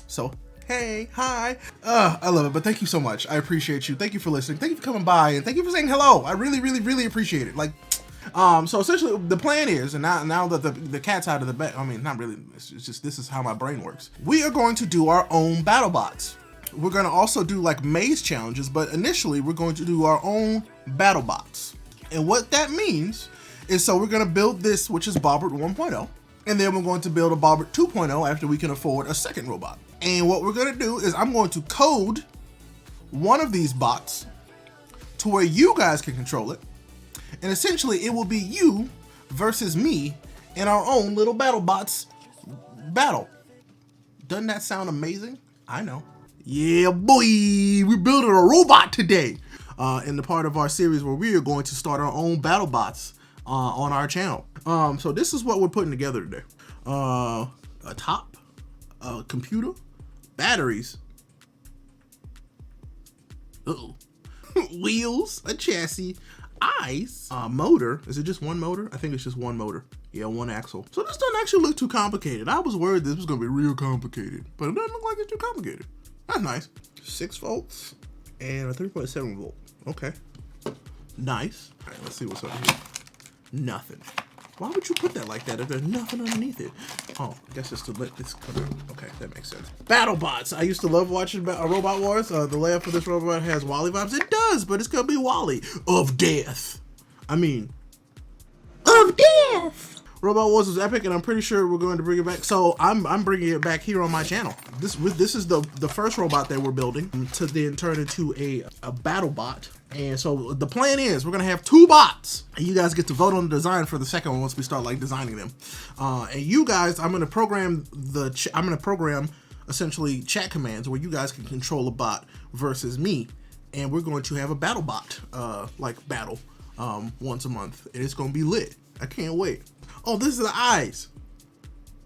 So, hey, hi. I love it, but thank you so much. I appreciate you. Thank you for listening. Thank you for coming by, and thank you for saying hello. I really, really, really appreciate it. Like, so essentially the plan is, and now that the cat's out of the bag, I mean, not really, it's just, this is how my brain works. We are going to do our own battle bots. We're going to also do like maze challenges, but initially we're going to do our own battle bots. And what that means is, so we're going to build this, which is Bobbert 1.0, and then we're going to build a Bobbert 2.0 after we can afford a second robot. And what we're going to do is I'm going to code one of these bots to where you guys can control it. And essentially it will be you versus me in our own little battle bots battle. Doesn't that sound amazing? I know. Yeah, boy, we're building a robot today. In the part of our series where we are going to start our own battle bots on our channel. So this is what we're putting together today. A top, a computer, batteries, wheels, a chassis, eyes, motor. Is it just one motor? I think it's just one motor. Yeah, one axle. So this doesn't actually look too complicated. I was worried this was gonna be real complicated, but it doesn't look like it's too complicated. That's nice. 6 volts and a 3.7 volt. Okay, nice. All right, let's see what's up here. Nothing. Why would you put that like that if there's nothing underneath it? Oh, I guess it's to let this come out. Okay, that makes sense. Battle bots. I used to love watching Robot Wars. The layout for this robot has Wally vibes. It does, but it's gonna be Wally of death. I mean, of death. Robot Wars is epic, and I'm pretty sure we're going to bring it back. So I'm bringing it back here on my channel. This is the first robot that we're building to then turn into a battle bot. And so the plan is we're gonna have 2 bots, and you guys get to vote on the design for the second one once we start like designing them. And you guys, I'm gonna program essentially chat commands where you guys can control a bot versus me, and we're going to have a battle bot like battle once a month, and it's gonna be lit. I can't wait. Oh, this is the eyes.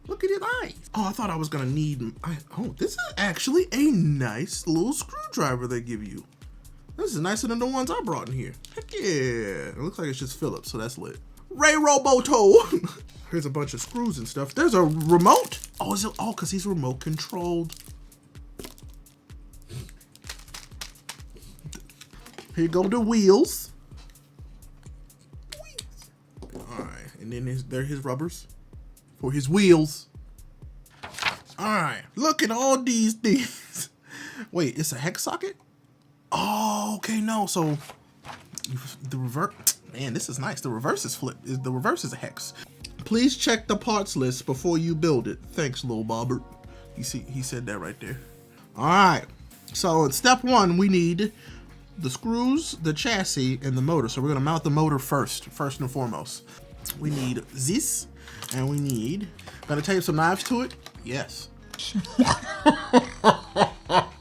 Look at his eyes. Oh, I thought I was gonna need. Oh, this is actually a nice little screwdriver they give you. This is nicer than the ones I brought in here. Heck yeah. It looks like it's just Phillips, so that's lit. RayApollo. Here's a bunch of screws and stuff. There's a remote. Oh, is it? Oh, because he's remote controlled. Here go the wheels. All right, and then there are his rubbers for his wheels. All right, look at all these things. Wait, it's a hex socket? Oh, okay, no. So the reverse, man, this is nice. The reverse is flip. The reverse is a hex. Please check the parts list before you build it. Thanks, little Bobbert. You see, he said that right there. All right. So in step 1, we need the screws, the chassis, and the motor. So we're gonna mount the motor first and foremost. We need this, and we need. Gotta tape some knives to it. Yes. All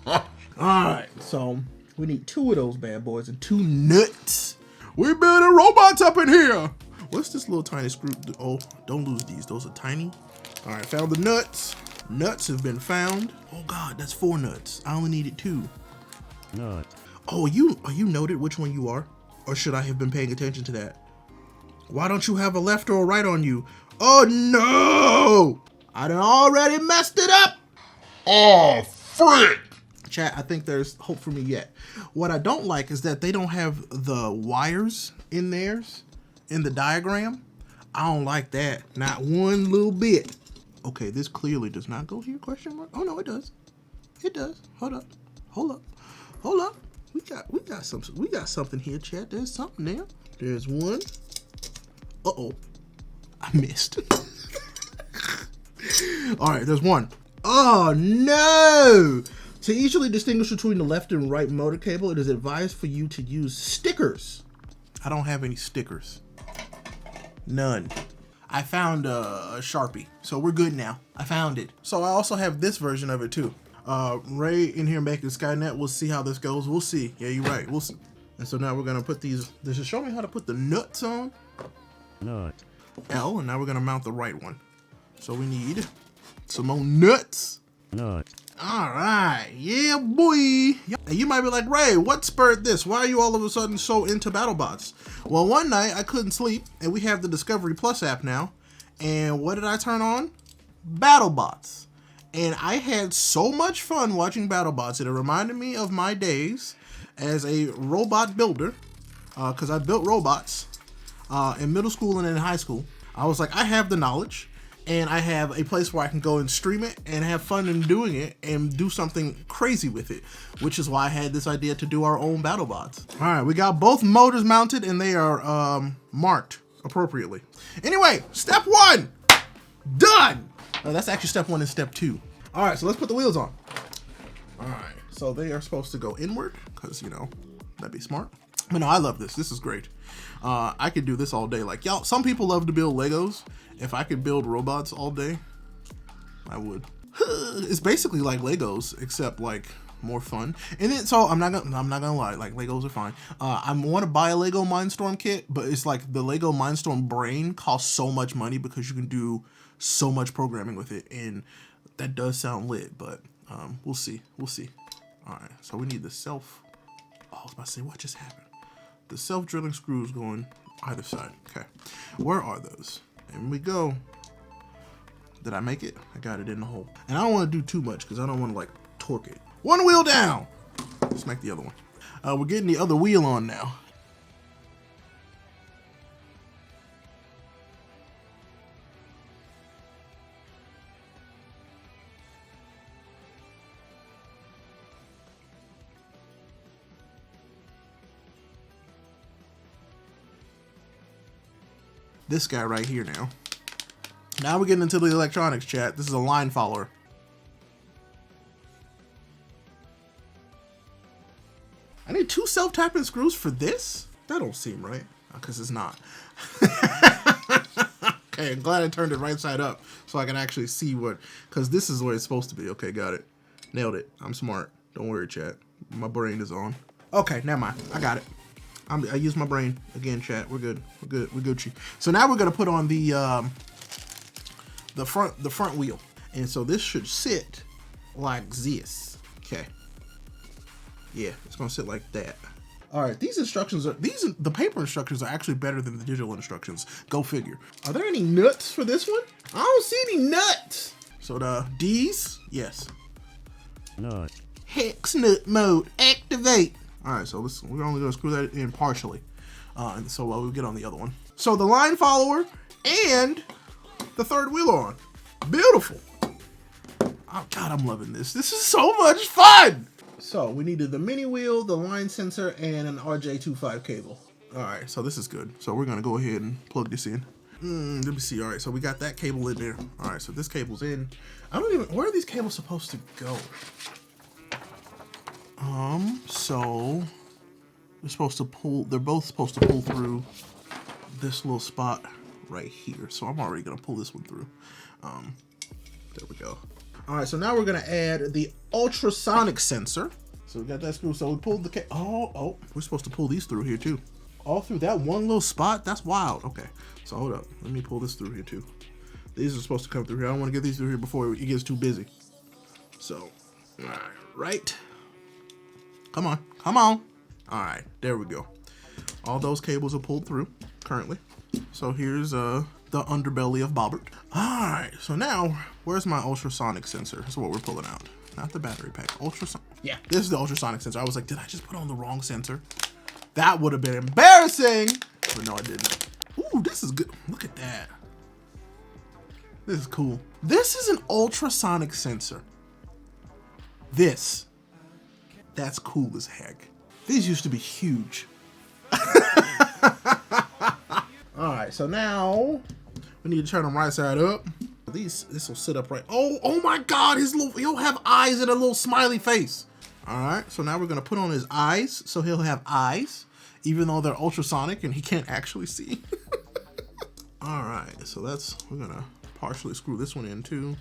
right. So we need 2 of those bad boys and 2 nuts. We're building robots up in here. What's this little tiny screw? Oh, don't lose these. Those are tiny. All right, found the nuts. Nuts have been found. Oh God, that's 4 nuts. I only needed 2. Nut. Oh, are you noted which one you are? Or should I have been paying attention to that? Why don't you have a left or a right on you? Oh no! I done already messed it up. Oh, frick. Chat, I think there's hope for me yet. What I don't like is that they don't have the wires in theirs, in the diagram. I don't like that, not one little bit. Okay, this clearly does not go here, question mark? Oh no, it does. It does. Hold up. We got something here, chat. There's something there. There's one. Uh-oh. I missed. All right, there's one. Oh no! To easily distinguish between the left and right motor cable, it is advised for you to use stickers. I don't have any stickers. None. I found a Sharpie, so we're good now. I found it. So I also have this version of it too. Ray in here making Skynet. We'll see how this goes. We'll see. Yeah, you're right. We'll see. And so now we're gonna put these. Does it show me how to put the nuts on? Nut. L, and now we're gonna mount the right one. So we need some more nuts. Nut. All right, yeah, boy. And you might be like, Ray, what spurred this? Why are you all of a sudden so into BattleBots? Well, one night I couldn't sleep, and we have the Discovery Plus app now. And what did I turn on? BattleBots. And I had so much fun watching BattleBots. It reminded me of my days as a robot builder, because I built robots in middle school and in high school. I was like, I have the knowledge, and I have a place where I can go and stream it and have fun in doing it and do something crazy with it, which is why I had this idea to do our own BattleBots. All right, we got both motors mounted, and they are marked appropriately. Anyway, step 1, done. That's actually step 1 and step 2. All right, so let's put the wheels on. All right, so they are supposed to go inward because, you know, that'd be smart. But no, I love this. This is great. I could do this all day. Like, y'all, some people love to build Legos. If I could build robots all day, I would. It's basically like Legos, except like more fun. And then, so I'm not gonna lie, like Legos are fine. I want to buy a Lego Mindstorm kit, but it's like the Lego Mindstorm brain costs so much money because you can do so much programming with it, and that does sound lit, but we'll see. All right, so we need the self. Oh, I was about to say, what just happened? The self-drilling screws going either side. Okay, where are those? And we go. Did I make it? I got it in the hole. And I don't want to do too much because I don't want to like torque it. One wheel down. Let's make the other one. We're getting the other wheel on now. This guy right here now. Now we're getting into the electronics chat. This is a line follower. I need 2 self-tapping screws for this? That don't seem right, because it's not. Okay, I'm glad I turned it right side up so I can actually see what, because this is where it's supposed to be. Okay, got it. Nailed it. I'm smart. Don't worry, chat. My brain is on. Okay, never mind. I got it. I used my brain again, chat. We're good. We're Gucci. So now we're gonna put on the front wheel, and so this should sit like this. Okay. Yeah, it's gonna sit like that. All right, these instructions are the paper instructions are actually better than the digital instructions. Go figure. Are there any nuts for this one? I don't see any nuts. So the D's, yes. Nut. Hex nut mode activate. All right, so we're only gonna screw that in partially. And so we'll get on the other one. So the line follower and the third wheel on. Beautiful. Oh God, I'm loving this. This is so much fun. So we needed the mini wheel, the line sensor, and an RJ25 cable. All right, so this is good. So we're gonna go ahead and plug this in. Let me see. All right, so we got that cable in there. All right, so this cable's in. Where are these cables supposed to go? So they're both supposed to pull through this little spot right here. So I'm already gonna pull this one through. There we go. All right, so now we're gonna add the ultrasonic sensor. So we got that screw. So we pulled the oh, we're supposed to pull these through here too. All through that one little spot? That's wild. Okay, so hold up. Let me pull this through here too. These are supposed to come through here. I don't want to get these through here before it gets too busy. So, all right. Come on. All right, there we go. All those cables are pulled through currently. So here's the underbelly of Bobbert. All right, so now where's my ultrasonic sensor? That's what we're pulling out. Not the battery pack. Ultrasonic. Yeah, this is the ultrasonic sensor. I was like, did I just put on the wrong sensor? That would have been embarrassing. But no, I didn't. Ooh, this is good. Look at that. This is cool. This is an ultrasonic sensor. That's cool as heck. These used to be huge. All right, so now we need to turn them right side up. This will sit up right. Oh my God, he'll have eyes and a little smiley face. All right, so now we're gonna put on his eyes, so he'll have eyes, even though they're ultrasonic and he can't actually see. All right, so we're gonna partially screw this one in too,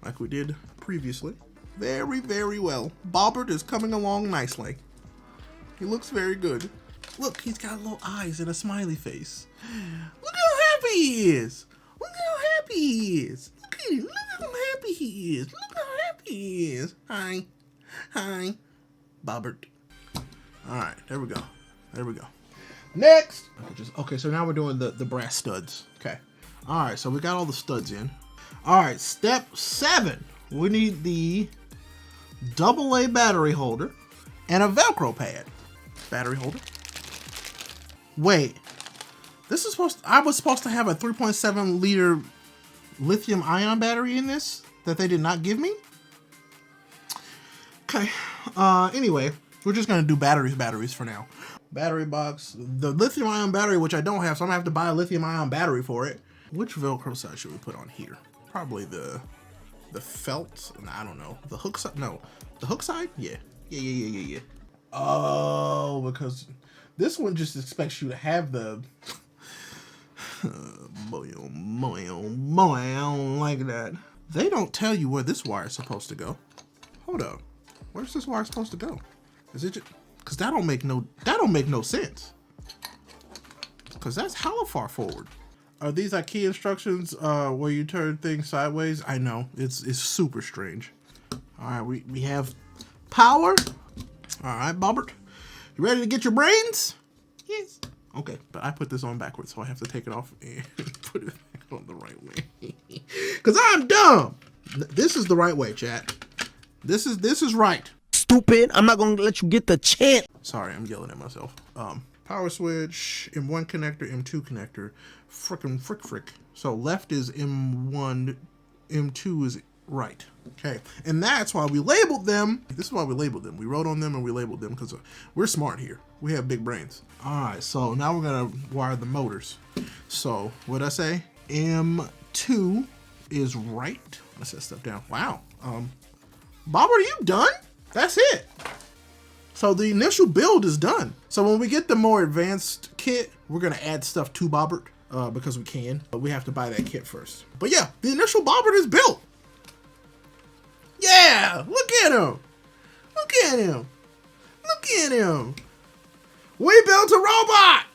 like we did previously. Very, very well. Bobbert is coming along nicely. He looks very good. Look, he's got little eyes and a smiley face. Look how happy he is. Look how happy he is. Look at him. Look how happy he is. Look how happy he is. Hi, Bobbert. All right, there we go. Next. Okay, so now we're doing the brass studs. Okay. All right, so we got all the studs in. All right, step 7. we need the AA battery holder and a Velcro pad. Battery holder. Wait, this is I was supposed to have a 3.7 liter lithium ion battery in this that they did not give me. Okay. Anyway, we're just gonna do batteries for now. Battery box, the lithium ion battery, which I don't have, so I'm gonna have to buy a lithium ion battery for it. Which Velcro side should we put on here? Probably the felt. I don't know. The hook side? No, the hook side. Yeah. Oh, because this one just expects you to have the. Boy, I don't like that. They don't tell you where this wire is supposed to go. Hold up, where's this wire supposed to go? Is it just, because that don't make no sense. Because that's hella far forward. Are these IKEA instructions where you turn things sideways? I know, it's super strange. All right, we have power. All right, Bobbert, you ready to get your brains? Yes. Okay, but I put this on backwards, so I have to take it off and put it back on the right way. Cause I'm dumb. This is the right way, chat. This is right. Stupid! I'm not gonna let you get the chance. Sorry, I'm yelling at myself. Power switch, M1 connector, M2 connector, frick. So left is M1, M2 is right. Okay, and that's why we labeled them. This is why we labeled them. We wrote on them and we labeled them because we're smart here. We have big brains. All right, so now we're gonna wire the motors. So what did I say? M2 is right. Let's set stuff down. Wow. Bob, are you done? That's it. So the initial build is done. So when we get the more advanced kit, we're gonna add stuff to Bobbert because we can, but we have to buy that kit first. But yeah, the initial Bobbert is built. Yeah, look at him. Look at him. Look at him. We built a robot.